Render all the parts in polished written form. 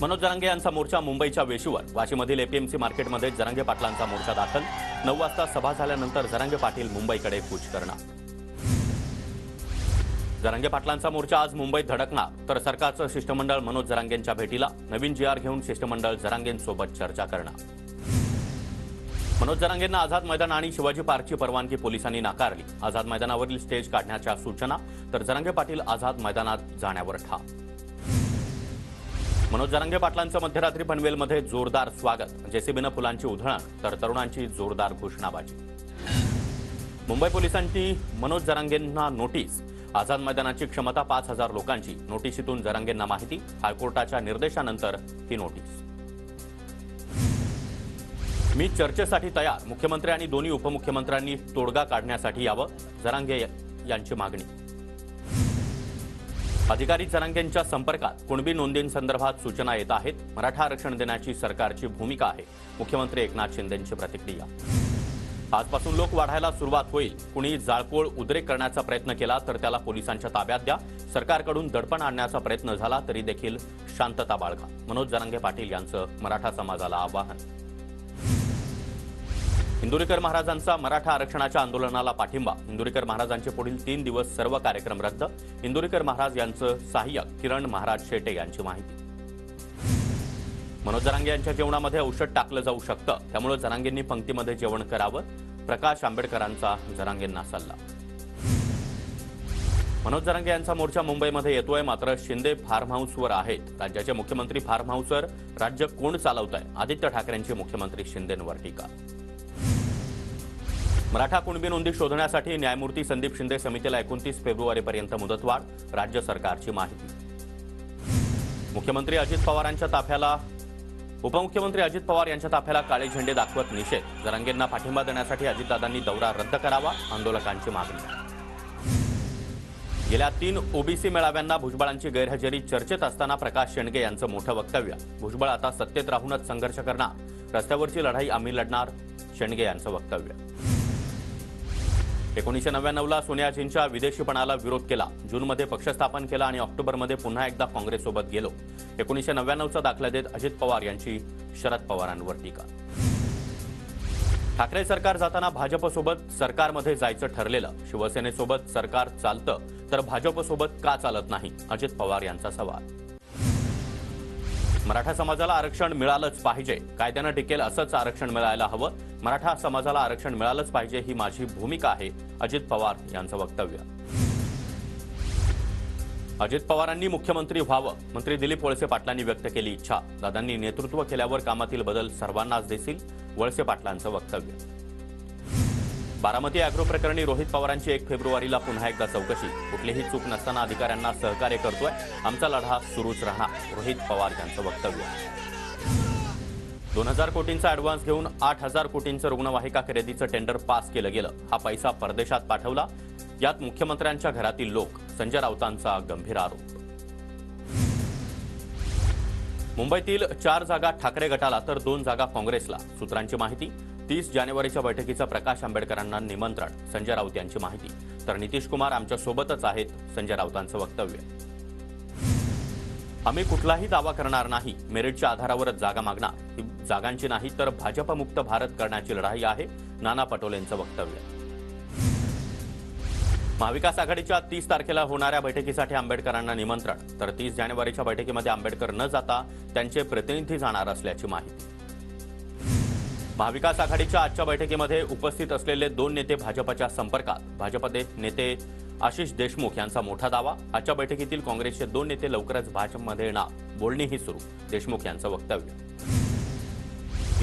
मनोज जरांगे यांचा मोर्चा मुंबईच्या वेशीवर. वाशीमधील एपीएमसी मार्केटमध्ये जरांगे पाटलांचा मोर्चा दाखल. 9 वाजता सभा झाल्यानंतर जरांगे पाटील मुंबईकडे कूच करणार. जरांगे पाटलांचा मोर्चा आज मुंबईत धडकणार, तर सरकारचं शिष्टमंडळ मनोज जरांगेंच्या भेटीला. नवीन जीआर घेऊन शिष्टमंडळ जरांगेंसोबत चर्चा करणार. मनोज जरांगेंना आझाद मैदान आणि शिवाजी पार्कची परवानगी पोलिसांनी नाकारली. आझाद मैदानावरील स्टेज काढण्याच्या सूचना, तर जरांगे पाटील आझाद मैदानात जाण्यावर ठाम. मनोज जरांगे पाटलांचं मध्यरात्री पनवेलमध्ये जोरदार स्वागत. जेसीबीनं फुलांची उधळण, तर तरुणांची जोरदार घोषणाबाजी. मुंबई पोलिसांनी मनोज जरांगेंना नोटीस. आझाद मैदानाची क्षमता 5000 लोकांची. नोटीशीतून जरांगेंना माहिती. हायकोर्टाच्या निर्देशानंतर ही नोटीस. मी चर्चेसाठी तयार. मुख्यमंत्री आणि दोन्ही उपमुख्यमंत्र्यांनी तोडगा काढण्यासाठी यावं, जरांगे यांची मागणी. अधिकारी जरांगेंच्या संपर्कात. कुणबी नोंदींसंदर्भात सूचना येत आहेत. मराठा आरक्षण देण्याची सरकारची भूमिका आहे. मुख्यमंत्री एकनाथ शिंदेंची प्रतिक्रिया. आजपासून लोक वाढायला सुरुवात होईल. कुणी जाळपोळ उद्रेक करण्याचा प्रयत्न केला तर त्याला पोलिसांच्या ताब्यात द्या. सरकारकडून दडपण आणण्याचा प्रयत्न झाला तरी देखील शांतता बाळगा. मनोज जरांगे पाटील यांचं मराठा समाजाला आवाहन. इंदुरीकर महाराजांचा मराठा आरक्षणाच्या आंदोलनाला पाठिंबा. इंदुरीकर महाराजांचे पुढील 3 दिवस सर्व कार्यक्रम रद्द. इंदुरीकर महाराज यांचं सहाय्यक किरण महाराज शेटे यांची माहिती. मनोज जरांगे यांच्या जेवणामध्ये औषध टाकलं जाऊ शकतं, त्यामुळे जरांगेंनी पंक्तीमध्ये जेवण करावं. प्रकाश आंबेडकरांचा जरांगेंना सल्ला. मनोज जरांगे यांचा मोर्चा मुंबईमध्ये येतोय, मात्र शिंदे फार्म हाऊसवर आहेत. राज्याचे मुख्यमंत्री फार्म हाऊसवर. राज्य कोण चालवत आहे? आदित्य ठाकरेंची मुख्यमंत्री शिंदेंवर टीका. मराठा कुणबी नोंदी शोधण्यासाठी न्यायमूर्ती संदीप शिंदे समितीला 29 फेब्रुवारीपर्यंत मुदतवाढ. राज्य सरकारची माहिती. मुख्यमंत्री अजित पवारांच्या ताफ्याला उपमुख्यमंत्री अजित पवार यांच्या ताफ्याला काळे झेंडे दाखवत निषेध. जरांगेंना पाठिंबा देण्यासाठी अजितदादांनी दौरा रद्द करावा, आंदोलकांची मागणी. गेल्या 3 ओबीसी मेळाव्यांना भुजबळांची गैरहजेरी चर्चेत असताना प्रकाश शेंडगे यांचं मोठं वक्तव्य. भुजबळ आता सत्तेत राहूनच संघर्ष करणार. रस्त्यावरची लढाई आम्ही लढणार, शेंडगे यांचं वक्तव्य. 1999ला सोनियाजींच्या विदेशीपणाला विरोध केला. जूनमध्ये पक्ष स्थापन केला आणि ऑक्टोबरमध्ये पुन्हा एकदा काँग्रेससोबत गेलो. 1999चा दाखला देत अजित पवार यांची शरद पवारांवर टीका. ठाकरे सरकार जाताना भाजपसोबत सरकारमध्ये जायचं ठरलेलं. शिवसेनेसोबत सरकार चालतं तर भाजपसोबत का चालत नाही? अजित पवार यांचा सवाल. मराठा समाजाला आरक्षण मिळालंच पाहिजे. कायद्यानं टिकेल असंच आरक्षण मिळायला हवं. मराठा समाजाला आरक्षण मिळालंच पाहिजे ही माझी भूमिका आहे, अजित पवार यांचं वक्तव्य. अजित पवारांनी मुख्यमंत्री व्हावं. मंत्री दिलीप वळसे पाटलांनी व्यक्त केली इच्छा. दादांनी नेतृत्व केल्यावर कामातील बदल सर्वांनाच दिसतील, वळसे पाटलांचं वक्तव्य. बारामती अॅग्रो प्रकरणी रोहित पवारांची 1 फेब्रुवारीला पुन्हा एकदा चौकशी. कुठलीही चूक नसताना अधिकाऱ्यांना सहकार्य करतोय. आमचा लढा सुरूच राहणार, रोहित पवार यांचं वक्तव्य. 2000 कोटींचा ॲडव्हान्स घेऊन 8000 कोटींचं रुग्णवाहिका खरेदीचं टेंडर पास केलं गेलं. हा पैसा परदेशात पाठवला. यात मुख्यमंत्र्यांच्या घरातील लोक. संजय राऊतांचा गंभीर आरोप. मुंबईतील 4 जागा ठाकरे गटाला तर 2 जागा काँग्रेसला. सूत्रांची माहिती. 30 जानेवारीच्या बैठकीचं प्रकाश आंबेडकरांना निमंत्रण. संजय राऊत यांची माहिती. तर नितीश कुमार आमच्या सोबतच आहेत, संजय राऊतांचं वक्तव्य. आम्ही कुठलाही दावा करणार नाही. मेरिटच्या आधारावरच जागा मागणार. ही जागांची नाही तर भाजपमुक्त भारत करण्याची लढाई आहे, नाना पटोलेंचं वक्तव्य. महाविकास आघाडीच्या 30 तारखेला होणाऱ्या बैठकीसाठी आंबेडकरांना निमंत्रण. तर 30 जानेवारीच्या बैठकीमध्ये आंबेडकर न जाता त्यांचे प्रतिनिधी जाणार असल्याची माहिती. महाविकास आघाडीच्या आजच्या बैठकीमध्ये उपस्थित असलेले 2 नेते भाजपच्या संपर्कात. भाजपचे नेते आशिष देशमुख यांचा मोठा दावा. आजच्या बैठकीतील काँग्रेसचे 2 नेते लवकरच भाजपमध्ये येणार, बोलणीही सुरू, देशमुख यांचं वक्तव्य.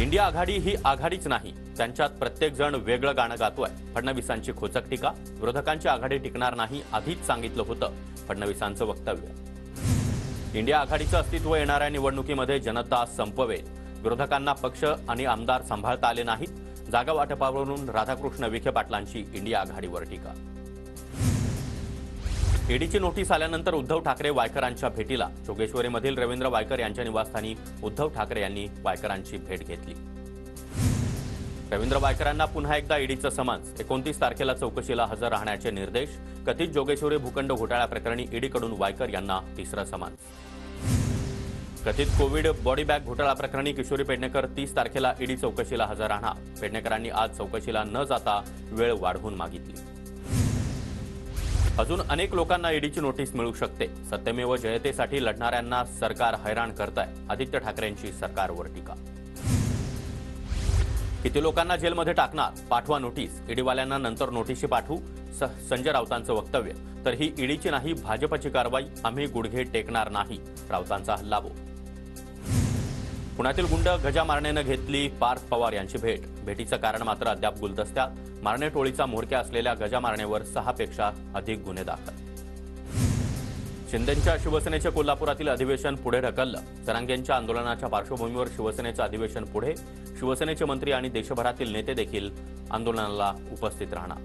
इंडिया आघाडी ही आघाडीच नाही, त्यांच्यात प्रत्येक जण वेगळं गाणं गातोय, फडणवीसांची खोचक टीका. विरोधकांची आघाडी टिकणार नाही, आधीच सांगितलं होतं, फडणवीसांचं वक्तव्य. इंडिया आघाडीचं अस्तित्व येणाऱ्या निवडणुकीमध्ये जनता संपवेल. विरोधकांना पक्ष आणि आमदार सांभाळता आले नाहीत. जागा वाटपावरून राधाकृष्ण विखे पाटलांची इंडिया आघाडीवर टीका. ईडीची नोटीस आल्यानंतर उद्धव ठाकरे वायकरांच्या भेटीला. जोगेश्वरीमधील रवींद्र वायकर यांच्या निवासस्थानी उद्धव ठाकरे यांनी वायकरांची भेट घेतली. रवींद्र वायकरांना पुन्हा एकदा ईडीचं समन्स. 29 तारखेला चौकशीला हजर राहण्याचे निर्देश. कथित जोगेश्वरी भूखंड घोटाळ्याप्रकरणी ईडीकडून वायकर यांना 3रं समन्स. कथित कोविड बॉडी बॅग घोटाळा प्रकरणी किशोरी पेडणेकर 30 तारखेला ईडी चौकशीला हजर राहणार. पेडणेकरांनी आज चौकशीला न जाता वेळ वाढवून मागितली. अजून अनेक लोकांना ईडीची नोटीस मिळू शकते. सत्यमेव जयतेसाठी लढणाऱ्यांना सरकार हैराण करतंय. आदित्य ठाकरेंची सरकारवर टीका. किती लोकांना जेलमध्ये टाकणार? पाठवा नोटीस. ईडीवाल्यांना नंतर नोटीस पाठवू. संजय राऊतांचं वक्तव्य. तर ही ईडीची नाही, भाजपची कारवाई. आम्ही गुडघे टेकणार नाही. राऊतांचा हल्लाबोल. पुण्यातील गुंड गजा मारणेनं घेतली पार्थ पवार यांची भेट. भेटीचं कारण मात्र अद्याप गुलदस्त्यात. मारणे टोळीचा म्होरक्या असलेल्या गजा मारणेवर 6 पेक्षा अधिक गुन्हे दाखल. शिंदेंच्या शिवसेनेचे कोल्हापुरातील अधिवेशन पुढे ढकललं. जरांगेंच्या आंदोलनाच्या पार्श्वभूमीवर शिवसेनेचं अधिवेशन पुढे. शिवसेनेचे मंत्री आणि देशभरातील नेते देखील आंदोलनाला उपस्थित राहणार.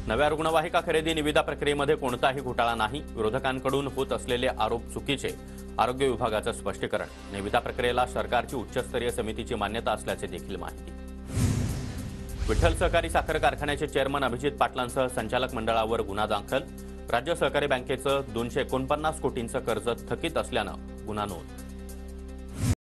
नव्या रुग्णवाहिका खरेदी निविदा प्रक्रियेमध्ये कोणताही घोटाळा नाही. विरोधकांकडून होत असलेले आरोप चुकीचे. आरोग्य विभागाचं स्पष्टीकरण. निविदा प्रक्रियेला सरकारची उच्चस्तरीय समितीची मान्यता असल्याचे देखील माहिती. विठ्ठल सहकारी साखर कारखान्याचे चेअरमन अभिजित पाटलांसह संचालक मंडळावर गुन्हा दाखल. राज्य सहकारी बँकेचं 249 कोटींचं कर्ज थकीत असल्यानं गुन्हा नोंद.